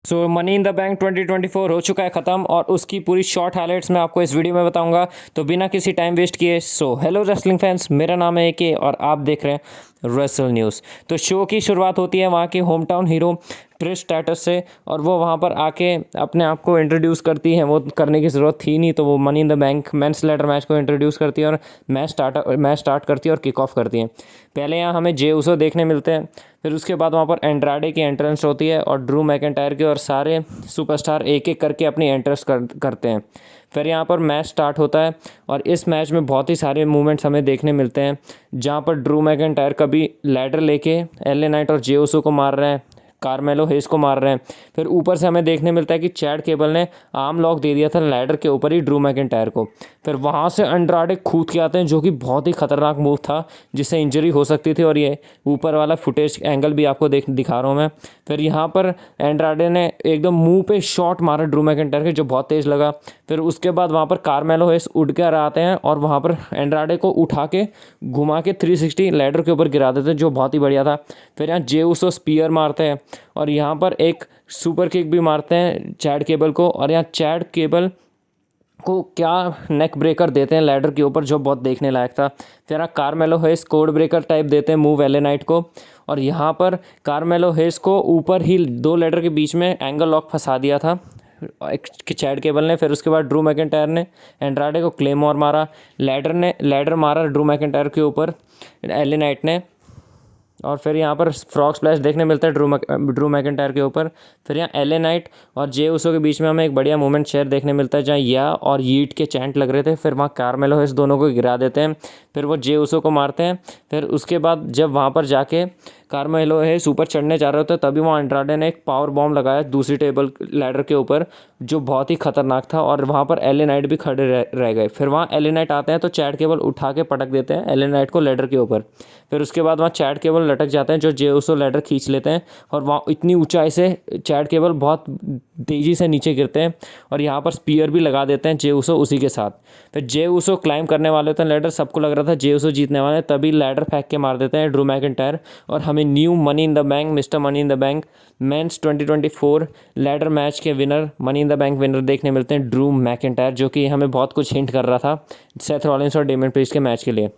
So money in the bank 2024 हो चुका है ख़त्म और उसकी पूरी शॉर्ट हाइलाइट्स मैं आपको इस वीडियो में बताऊंगा। तो बिना किसी टाइम वेस्ट किए हेलो रेसलिंग फैंस, मेरा नाम है AK और आप देख रहे हैं रेसल न्यूज़। तो शो की शुरुआत होती है वहाँ के home town hero Trish stratus से और वो वहाँ पर आके अपने आप को इंट्रोड्यूस करती है। वो करने की ज़रूरत थी नहीं, तो वो money in the bank men's ladder match को इंट्रोड्यूस करती है और मैच स्टार्ट करती है और किक ऑफ करती है। पहले यहाँ हमें जे उसो देखने मिलते हैं, फिर उसके बाद वहाँ पर एंड्राडे की एंट्रेंस होती है और ड्रू मैकिंटायर के और सारे सुपरस्टार एक एक करके अपनी एंट्रेंस करते हैं। फिर यहाँ पर मैच स्टार्ट होता है और इस मैच में बहुत ही सारे मूवमेंट्स हमें देखने मिलते हैं, जहाँ पर ड्रू मैकिंटायर कभी लैडर लेके LA नाइट और जे उसो को मार रहे हैं, कार्मेलो हेस को मार रहे हैं। फिर ऊपर से हमें देखने मिलता है कि चैड केबल ने आर्म लॉक दे दिया था लैडर के ऊपर ही ड्रू मैकिंटायर को। फिर वहाँ से एंड्राडे कूद के आते हैं, जो कि बहुत ही खतरनाक मूव था जिससे इंजरी हो सकती थी, और ये ऊपर वाला फुटेज एंगल भी आपको दिखा रहा हूँ मैं। फिर यहाँ पर एंड्राडे ने एकदम मुंह पे शॉट मारा ड्रू मैकिंटायर के, जो बहुत तेज़ लगा। फिर उसके बाद वहाँ पर कार्मेलो हेस उड़ कर आते हैं और वहाँ पर एंड्राडे को उठा के घुमा के 360 लैडर के ऊपर गिरा देते हैं, जो बहुत ही बढ़िया था। फिर यहाँ जे उसो स्पीयर मारते हैं और यहाँ पर एक सुपर किक भी मारते हैं चैड केबल को, और यहाँ चैड केबल को क्या नेक ब्रेकर देते हैं लैडर के ऊपर, जो बहुत देखने लायक था। फिर कार्मेलो हेस कोड ब्रेकर टाइप देते हैं मूव LA नाइट को, और यहाँ पर कार्मेलो हेस को ऊपर ही 2 लैडर के बीच में एंगल लॉक फंसा दिया था चैड केबल ने। फिर उसके बाद ड्रू मैकिंटायर ने एंड्राडे को क्लेमोर मारा, लैडर मारा ड्रू मैकिंटायर के ऊपर LA नाइट ने, और फिर यहाँ पर फ्रॉग स्प्लैश देखने मिलता है ड्रू मैकिंटायर के ऊपर। फिर यहाँ LA नाइट और जे उसो के बीच में हमें एक बढ़िया मोमेंट शेयर देखने मिलता है, जहाँ या और यीट के चैंट लग रहे थे। फिर वहाँ कार्मेलो हेस दोनों को गिरा देते हैं, फिर वो जे उसो को मारते हैं। फिर उसके बाद जब वहाँ पर जाके कार्मेलो हेस ऊपर चढ़ने जा रहे होते तभी वहाँ एंड्राडे ने एक पावर बॉम्ब लगाया दूसरी टेबल लैडर के ऊपर, जो बहुत ही खतरनाक था, और वहाँ पर LA नाइट भी खड़े रह गए। फिर वहाँ LA नाइट आते हैं तो चैड केबल उठा के पटक देते हैं LA नाइट को लैडर के ऊपर। फिर उसके बाद वहाँ चैड केबल लटक जाते हैं, जो जे उसो लैडर खींच लेते हैं, और वहाँ इतनी ऊंचाई से चैड केबल बहुत तेज़ी से नीचे गिरते हैं, और यहाँ पर स्पीयर भी लगा देते हैं जे उसो उसी के साथ। फिर जे उसो क्लाइम करने वाले होते हैं लैडर, सबको लग रहा था जे उसो जीतने वाले हैं, तभी लैडर फेंक के मार देते हैं ड्रू मैकिंटायर, और हमें new Money in the Bank mister Money in the bank men's 2024 ladder match के winner, Money in the Bank winner देखने मिलते हैं ड्रू मैकिंटायर, जो कि हमें बहुत कुछ हिंट कर रहा था सेथ रॉलिंस और डेमियन प्रीस्ट के मैच के लिए।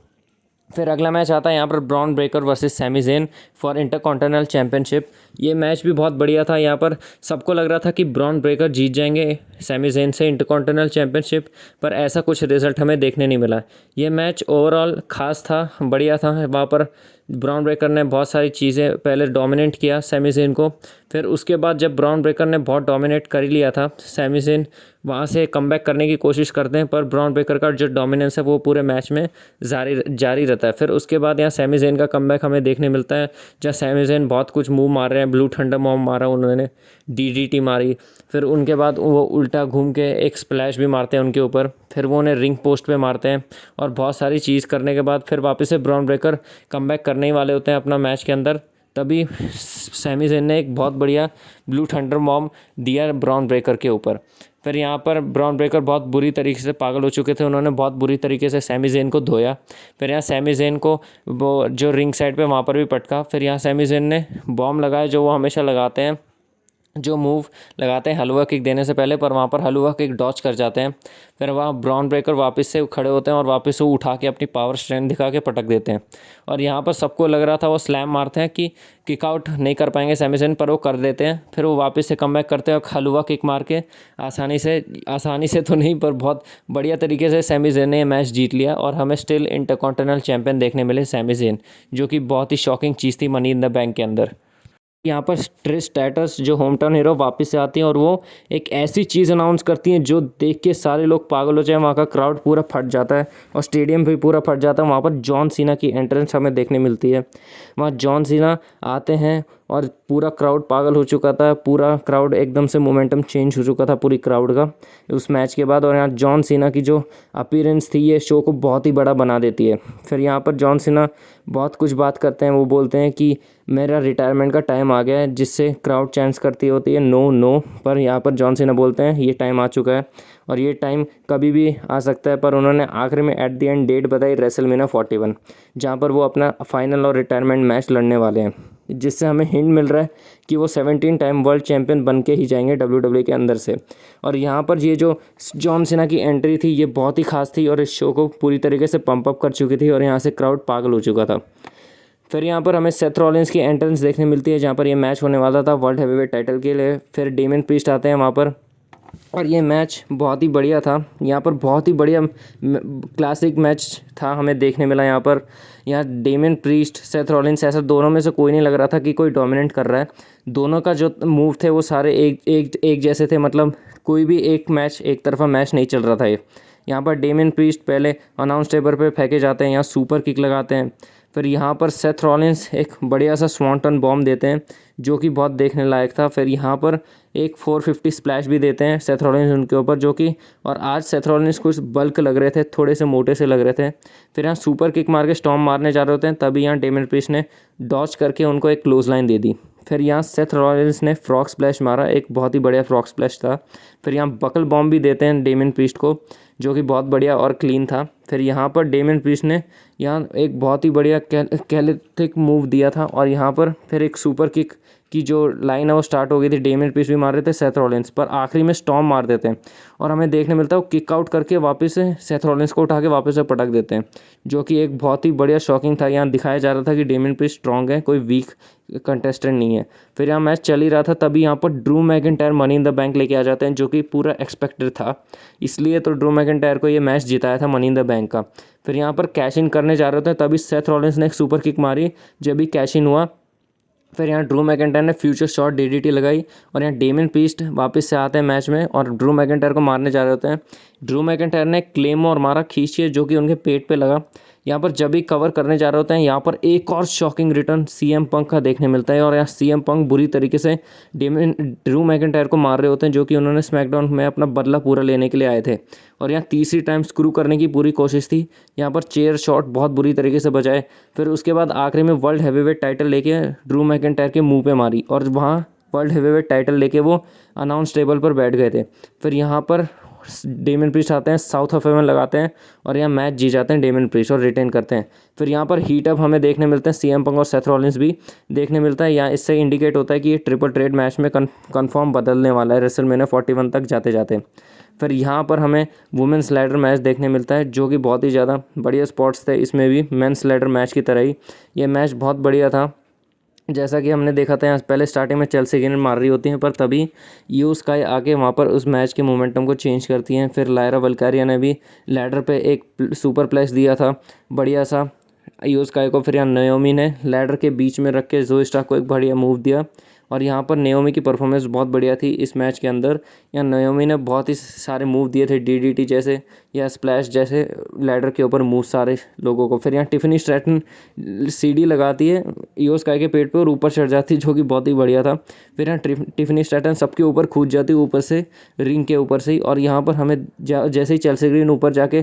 फिर अगला मैच आता है यहाँ पर Bron Breakker versus Sami Zayn for intercontinental championship. ये मैच भी बहुत बढ़िया था। यहाँ पर सबको लग रहा था कि ब्रॉन ब्रेकर जीत जाएंगे सैमी ज़ेन से इंटरकॉन्टिनेंटल चैंपियनशिप, पर ऐसा कुछ रिजल्ट हमें देखने नहीं मिला। ये मैच ओवरऑल खास था, बढ़िया था। वहाँ पर ब्रॉन ब्रेकर ने बहुत सारी चीज़ें पहले डोमिनेट किया सैमी ज़ेन को, फिर उसके बाद जब ब्रॉन ब्रेकर ने बहुत डोमिनेट कर ही लिया था, सैमी ज़ेन वहाँ से कमबैक करने की कोशिश करते हैं, पर ब्रॉन ब्रेकर का जो डोमिनेंस है वो पूरे मैच में जारी रहता है। फिर उसके बाद यहाँ सैमी ज़ेन का कमबैक हमें देखने मिलता है, जहाँ सैमी ज़ेन बहुत कुछ मूव मार रहे हैं। ब्लू थंडर मॉम मारा उन्होंने, DDT मारी, फिर उनके बाद वो उल्टा घूम के एक स्प्लैश भी मारते हैं उनके ऊपर, फिर वो उन्हें रिंग पोस्ट पे मारते हैं, और बहुत सारी चीज़ करने के बाद फिर वापस से ब्रॉन ब्रेकर कमबैक करने ही वाले होते हैं अपना मैच के अंदर। तभी सैमी ज़ेन ने एक बहुत बढ़िया ब्लू थंडर मॉम दिया ब्रॉन ब्रेकर के ऊपर। फिर यहाँ पर ब्रॉन ब्रेकर बहुत बुरी तरीके से पागल हो चुके थे, उन्होंने बहुत बुरी तरीके से सैमी ज़ेन को धोया। फिर यहाँ सैमी ज़ेन को वो जो रिंग साइड पे वहाँ पर भी पटका। फिर यहाँ सैमी ज़ेन ने बॉम्ब लगाया, जो वो हमेशा लगाते हैं, जो मूव लगाते हैं हलवा किक देने से पहले, पर वहाँ पर हलवा किक डॉच कर जाते हैं। फिर वहाँ ब्रॉन ब्रेकर वापस से खड़े होते हैं और वापस से उठा के अपनी पावर स्ट्रेंथ दिखा के पटक देते हैं, और यहाँ पर सबको लग रहा था वो स्लैम मारते हैं कि किक आउट नहीं कर पाएंगे सैमी ज़ेन, पर वो कर देते हैं। फिर वो वापस से कमबैक करते हैं और हलवा किक मार के आसानी से तो नहीं, पर बहुत बढ़िया तरीके से सैमी ज़ेन ने मैच जीत लिया, और हमें स्टिल इंटरकॉन्टिनेंटल चैंपियन देखने मिले सैमी ज़ेन, जो कि बहुत ही शॉकिंग चीज़ थी मनी इन द बैंक के अंदर। यहाँ पर ट्रिश स्ट्रैटस जो होम टाउन हीरो वापस से आती हैं, और वो एक ऐसी चीज़ अनाउंस करती हैं जो देख के सारे लोग पागल हो जाए। वहाँ का क्राउड पूरा फट जाता है और स्टेडियम भी पूरा फट जाता है। वहाँ पर जॉन सीना की एंट्रेंस हमें देखने मिलती है। वहाँ जॉन सीना आते हैं और पूरा क्राउड पागल हो चुका था, पूरा क्राउड एकदम से मोमेंटम चेंज हो चुका था पूरी क्राउड का उस मैच के बाद। और यहाँ जॉन सीना की जो अपीयरेंस थी ये शो को बहुत ही बड़ा बना देती है। फिर यहाँ पर जॉन सीना बहुत कुछ बात करते हैं, वो बोलते हैं कि मेरा रिटायरमेंट का टाइम आ गया है, जिससे क्राउड चैंट्स करती होती है नो नो, पर यहाँ पर जॉन सीना बोलते हैं ये टाइम आ चुका है और ये टाइम कभी भी आ सकता है। पर उन्होंने आखिर में एट द एंड डेट बताई रेसलमेनिया 41, जहाँ पर वो अपना फाइनल और रिटायरमेंट मैच लड़ने वाले हैं। जिससे हमें हिंट मिल रहा है कि वो 17 टाइम वर्ल्ड चैम्पियन बन के ही जाएंगे WWE के अंदर से। और यहाँ पर ये जो जॉन सीना की एंट्री थी ये बहुत ही खास थी और इस शो को पूरी तरीके से पंप अप कर चुकी थी और यहाँ से क्राउड पागल हो चुका था। फिर यहाँ पर हमें सेथ रॉलिंस की एंट्रेंस देखने मिलती है जहाँ पर ये मैच होने वाला था वर्ल्ड हैवीवेट टाइटल के लिए। फिर डेमियन प्रीस्ट आते हैं वहाँ पर और ये मैच बहुत ही बढ़िया था। यहाँ पर बहुत ही बढ़िया क्लासिक मैच था हमें देखने मिला। यहाँ डेमियन प्रीस्ट सेथ रॉलिंस ऐसा दोनों में से कोई नहीं लग रहा था कि कोई डोमिनेट कर रहा है। दोनों का जो मूव थे वो सारे एक जैसे थे, मतलब कोई भी एक तरफा मैच नहीं चल रहा था ये। यहाँ पर डेमियन प्रीस्ट पहले अनाउंस टेबल पे फेंके जाते हैं, यहाँ सुपर किक लगाते हैं। फिर यहाँ पर सेथ रॉलिंस एक बढ़िया सा स्वांटन बॉम्ब देते हैं जो कि बहुत देखने लायक था। फिर यहाँ पर एक 450 स्प्लैश भी देते हैं सेथ रॉलिंस उनके ऊपर, जो कि और आज सेथ रॉलिंस कुछ बल्क लग रहे थे, थोड़े से मोटे से लग रहे थे। फिर यहाँ सुपर किक मार के स्टॉर्म मारने जा रहे होते हैं, तभी यहाँ डेमियन प्रीस्ट ने डॉच करके उनको एक क्लोज लाइन दे दी। फिर यहाँ सेथ रॉलिंस ने फ्रॉग स्प्लैश मारा, एक बहुत ही बढ़िया फ्रॉग स्प्लैश था। फिर यहाँ बकल बॉम्ब भी देते हैं डेमियन प्रीस्ट को, जो कि बहुत बढ़िया और क्लीन था। फिर यहाँ पर डेमियन प्रीस्ट ने यहाँ एक बहुत ही बढ़िया कैलेथिक मूव दिया था और यहाँ पर फिर एक सुपर किक की जो लाइन है वो स्टार्ट हो गई थी। डेमियन प्रीस्ट भी मार रहे थे सेथ रॉलिंस पर, आखिरी में स्टॉर्म मार देते हैं और हमें देखने मिलता है वो किक आउट करके वापस से सेथ रॉलिंस को उठा के वापस से पटक देते हैं, जो कि एक बहुत ही बढ़िया शॉकिंग था। यहाँ दिखाया जा रहा था कि डेमियन प्रीस्ट स्ट्रॉन्ग है, कोई वीक कंटेस्टेंट नहीं है। फिर यहाँ मैच चल ही रहा था, तभी यहाँ पर Drew McIntyre money in the bank लेके आ जाते हैं, जो कि पूरा एक्सपेक्टेड था, इसलिए तो ड्रू मैकिंटायर को ये मैच जिताया था मनी इन द बैंक का। फिर यहाँ पर कैश इन करने जा रहे थे, तभी सेथ रॉलिंस ने एक सुपर किक मारी, जब भी कैश इन हुआ। फिर यहाँ ड्रू मैकिंटायर ने फ्यूचर शॉट DDT लगाई और यहाँ डेमियन प्रीस्ट वापस से आते हैं मैच में और ड्रू मैकिंटायर को मारने जा रहे होते हैं। ड्रू मैकिंटायर ने क्लेमोर मारा खींच के, जो कि उनके पेट पे लगा। यहाँ पर जब भी कवर करने जा रहे होते हैं, यहाँ पर एक और शॉकिंग रिटर्न CM पंक का देखने मिलता है और यहाँ CM पंक बुरी तरीके से ड्रू मैकिंटायर को मार रहे होते हैं, जो कि उन्होंने स्मैकडाउन में अपना बदला पूरा लेने के लिए आए थे। और यहाँ तीसरी टाइम स्क्रू करने की पूरी कोशिश थी, यहाँ पर चेयर शॉट बहुत बुरी तरीके से बजाए। फिर उसके बाद आखिरी में वर्ल्ड हैवीवेट टाइटल लेके ड्रू मैकिंटायर के मुंह पे मारी और वहाँ वर्ल्ड हैवीवेट टाइटल लेके वो अनाउंस टेबल पर बैठ गए थे। फिर यहाँ पर डेमियन प्रीस्ट आते हैं, साउथ ऑफ हेवन लगाते हैं और यहाँ मैच जीत जाते हैं डेमियन प्रीस्ट और रिटेन करते हैं। फिर यहाँ पर हीट अप हमें देखने मिलते हैं, CM पंक और सेथ रॉलिंस भी देखने मिलता है। यहाँ इससे इंडिकेट होता है कि ये ट्रिपल थ्रेट मैच में कन्फर्म बदलने वाला है रेसलमेनिया 41 तक जाते जाते। फिर यहाँ पर हमें वुमेंस लैडर मैच देखने मिलता है, जो कि बहुत ही ज़्यादा बढ़िया स्पॉट्स थे इसमें भी, मेंस लैडर मैच की तरह ही ये मैच बहुत बढ़िया था। जैसा कि हमने देखा था, यहाँ पहले स्टार्टिंग में चेल्सी ग्रीन मार रही होती हैं, पर तभी ईओ स्काई आके वहाँ पर उस मैच के मोमेंटम को चेंज करती हैं। फिर लायरा वल्कारिया ने भी लैडर पे एक सुपर प्लेस दिया था बढ़िया सा ईओ स्काई को। फिर यहाँ नयोमी ने लैडर के बीच में रख के ज़ोई स्टार्क को एक बढ़िया मूव दिया और यहाँ पर नयोमी की परफॉर्मेंस बहुत बढ़िया थी इस मैच के अंदर। यहाँ नयोमी ने बहुत ही सारे मूव दिए थे, DDT जैसे या स्प्लैश जैसे लैडर के ऊपर मूव सारे लोगों को। फिर यहाँ टिफनी स्ट्रैटन CD लगाती है ईओ स्काई के पेट पे और ऊपर चढ़ जाती है, जो कि बहुत ही बढ़िया था। फिर यहाँ टिफनी स्ट्रैटन सबके ऊपर कूद जाती है ऊपर से, रिंग के ऊपर से ही। और यहाँ पर हमें जैसे ही चेल्सी ग्रीन ऊपर जाके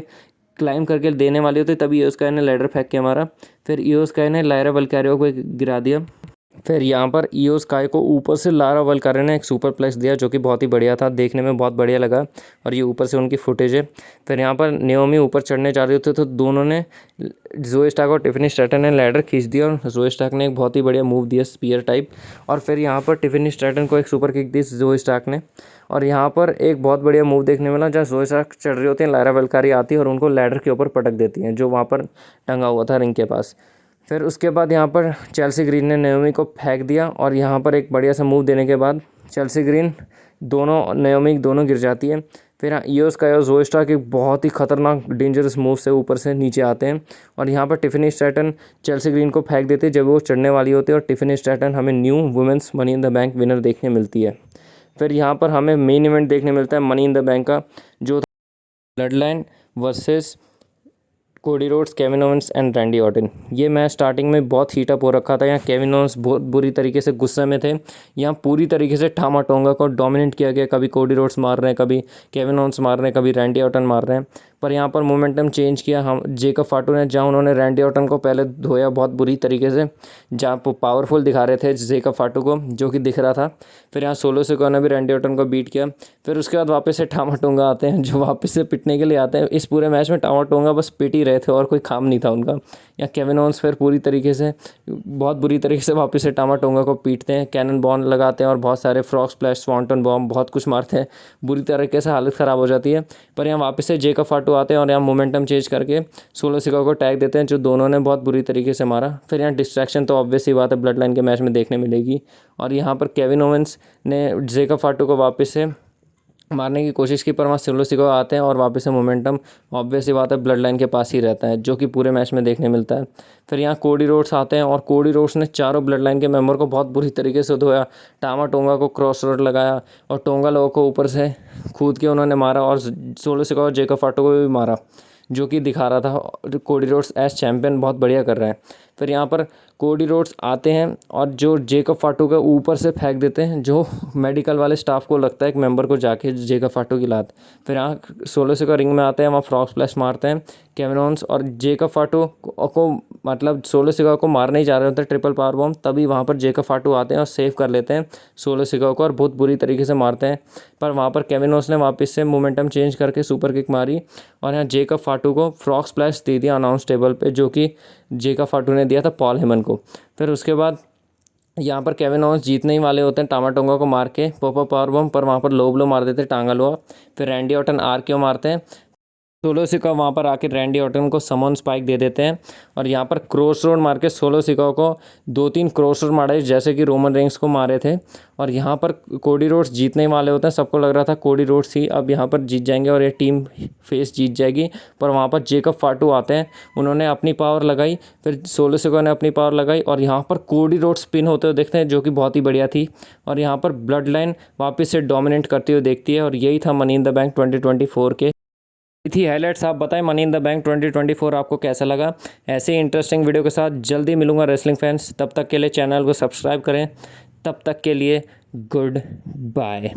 क्लाइम करके देने वाली होती तभी ईओ स्काई ने लैडर फेंक के मारा। फिर ईओ स्काई ने लायरा वल्कारिया को गिरा दिया। फिर यहाँ पर ईओ स्काई को ऊपर से लायरा वल्कारिया ने एक सुपर प्लेस दिया, जो कि बहुत ही बढ़िया था, देखने में बहुत बढ़िया लगा और ये ऊपर से उनकी फुटेज है। फिर यहाँ पर नयोमी ऊपर चढ़ने जा रहे होते तो दोनों ने, ज़ोई स्टार्क और टिफनी स्ट्रैटन ने लैडर खींच दिया और ज़ोई स्टार्क ने एक बहुत ही बढ़िया मूव दिया स्पीयर टाइप। और फिर यहाँ पर टिफनी स्ट्रैटन को एक सुपर किक दी ज़ोई स्टार्क ने और यहाँ पर एक बहुत बढ़िया मूव देखने मिला, जहाँ ज़ोई स्टार्क चढ़ रही होती हैं, लायरा वल्कारिया आती है और उनको लैडर के ऊपर पटक देती हैं, जो वहाँ पर टंगा हुआ था रिंग के पास। फिर उसके बाद यहाँ पर चेल्सी ग्रीन ने नयोमी को फेंक दिया और यहाँ पर एक बढ़िया सा मूव देने के बाद चेल्सी ग्रीन नयोमी दोनों गिर जाती है। फिर ईओ स्काई और ज़ोई स्टार्क एक बहुत ही खतरनाक डेंजरस मूव से ऊपर से नीचे आते हैं और यहाँ पर टिफनी स्ट्रैटन चेल्सी ग्रीन को फेंक देते हैं जब वो चढ़ने वाली होती है और टिफनी स्ट्रैटन हमें new women's money in the Bank winner देखने मिलती है। फिर यहाँ पर हमें मेन इवेंट देखने मिलता है मनी इन द बैंक का, जो blood line versus Cody Rhodes, Kevin Owens and Randy Orton. ये मैच स्टार्टिंग में बहुत हीटअप हो रखा था। यहाँ केविन ओवेंस बहुत बुरी तरीके से गुस्से में थे, यहाँ पूरी तरीके से टामाटोंगा को डोमिनेट किया गया, कभी कोडी रोड्स मार रहे हैं, कभी केविन ओवेंस मार रहे हैं, कभी रैंडी ऑर्टन मार रहे हैं। पर यहाँ पर मोमेंटम चेंज किया हम जेकब फाटू ने, जहाँ उन्होंने रैंडी ऑर्टन को पहले धोया बहुत बुरी तरीके से, जहाँ पावरफुल दिखा रहे थे जेकब फाटू को, जो कि दिख रहा था। फिर यहाँ सोलो सिकोआ ने भी रैंडी ऑर्टन को बीट किया। फिर उसके बाद वापस से टामा टोंगा आते हैं, जो वापस से पिटने के लिए आते हैं। इस पूरे मैच में टामा टोंगा बस पिट ही रहे थे और कोई काम नहीं था उनका। या केविन ओवेंस फिर पूरी तरीके से बहुत बुरी तरीके से वापस से टामा टोंगा को पीटते हैं, कैनन बॉन लगाते हैं और बहुत सारे फ्रॉग स्प्लैश, स्वांटन बॉम्ब, बहुत कुछ मारते हैं। बुरी तरीके से हालत ख़राब हो जाती है। पर यहाँ वापस से जेकब फाटू आते हैं और यहाँ मोमेंटम चेंज करके सोलो सिकोआ को टैग देते हैं, जो दोनों ने बहुत बुरी तरीके से मारा। फिर यहाँ डिस्ट्रैक्शन तो ऑब्वियस ही बात है ब्लड लाइन के मैच में देखने मिलेगी। और यहाँ पर केविन ओवेंस ने जेकब फाटू को वापस से मारने की कोशिश की, पर वहाँ सोलो सिकोआ आते हैं और वापस से मोमेंटम ऑब्वियस ही बात है ब्लड लाइन के पास ही रहता है, जो कि पूरे मैच में देखने मिलता है। फिर यहाँ कोडी रोड्स आते हैं और कोडी रोड्स ने चारों ब्लड लाइन के मेंबर को बहुत बुरी तरीके से धोया। टामा टोंगा को क्रॉस रोड लगाया और टोंगा लोगों को ऊपर से कूद के उन्होंने मारा और सोलो सिकोआ और जेकब फाटू को भी मारा, जो कि दिखा रहा था कोडी रोड्स एज चैम्पियन बहुत बढ़िया कर रहे हैं। फिर यहाँ पर कोडी रोड्स आते हैं और जो जेकब फाटू के ऊपर से फेंक देते हैं, जो मेडिकल वाले स्टाफ को लगता है एक मेंबर को जाके जेकब फाटू की लात। फिर यहाँ सोलो सिकोआ रिंग में आते हैं, वहाँ फ्रॉग स्प्लैश मारते हैं केविन ओवेंस और जेकब फाटू को मतलब सोलो सिकोआ को मारने ही जा रहे होते हैं ट्रिपल पावर बॉम्ब, तभी वहाँ पर जेकब फाटू आते हैं और सेव कर लेते हैं सोलो सिकोआ को और बहुत बुरी तरीके से मारते हैं। पर वहाँ पर केविन ओवेंस ने वापस से मोमेंटम चेंज करके सुपर किक मारी और यहाँ जेकब फाटू को फ्रॉग स्प्लैश दे दिया अनाउंस टेबल पे, जो कि जेकब फाटू ने दिया था पॉल हेमन को। फिर उसके बाद यहाँ पर केविन ओवेंस जीतने ही वाले होते हैं टामा टोंगा को मार के पॉप अप पावर बम, पर वहाँ पर लो ब्लो मार देते हैं टांगा लोआ। फिर रैंडी ऑर्टन RKO मारते हैं। सोलो सिकोआ वहाँ पर आके रैंडी ऑर्टन को समन स्पाइक दे देते हैं और यहाँ पर क्रॉस रोड मार के सोलो सिकोआ को 2-3 क्रॉस रोड मारे, जैसे कि रोमन रेंग्स को मारे थे। और यहाँ पर कोडी रोड्स जीतने ही वाले होते हैं, सबको लग रहा था कोडी रोड्स ही अब यहाँ पर जीत जाएंगे और ये टीम फेस जीत जाएगी। पर वहाँ पर जेकब फाटू आते हैं, उन्होंने अपनी पावर लगाई, फिर सोलो सिकोआ ने अपनी पावर लगाई और यहाँ पर कोडी रोड्स स्पिन होते हुए देखते हैं, जो कि बहुत ही बढ़िया थी। और यहाँ पर ब्लड लाइन वापस से डोमिनेट करती हुई देखती है। और यही था मनी इन द बैंक 2024 के थी हाइलाइट्स। आप बताएं मनी इन द बैंक 2024 आपको कैसा लगा। ऐसे ही इंटरेस्टिंग वीडियो के साथ जल्दी मिलूंगा रेसलिंग फैंस। तब तक के लिए चैनल को सब्सक्राइब करें। तब तक के लिए गुड बाय।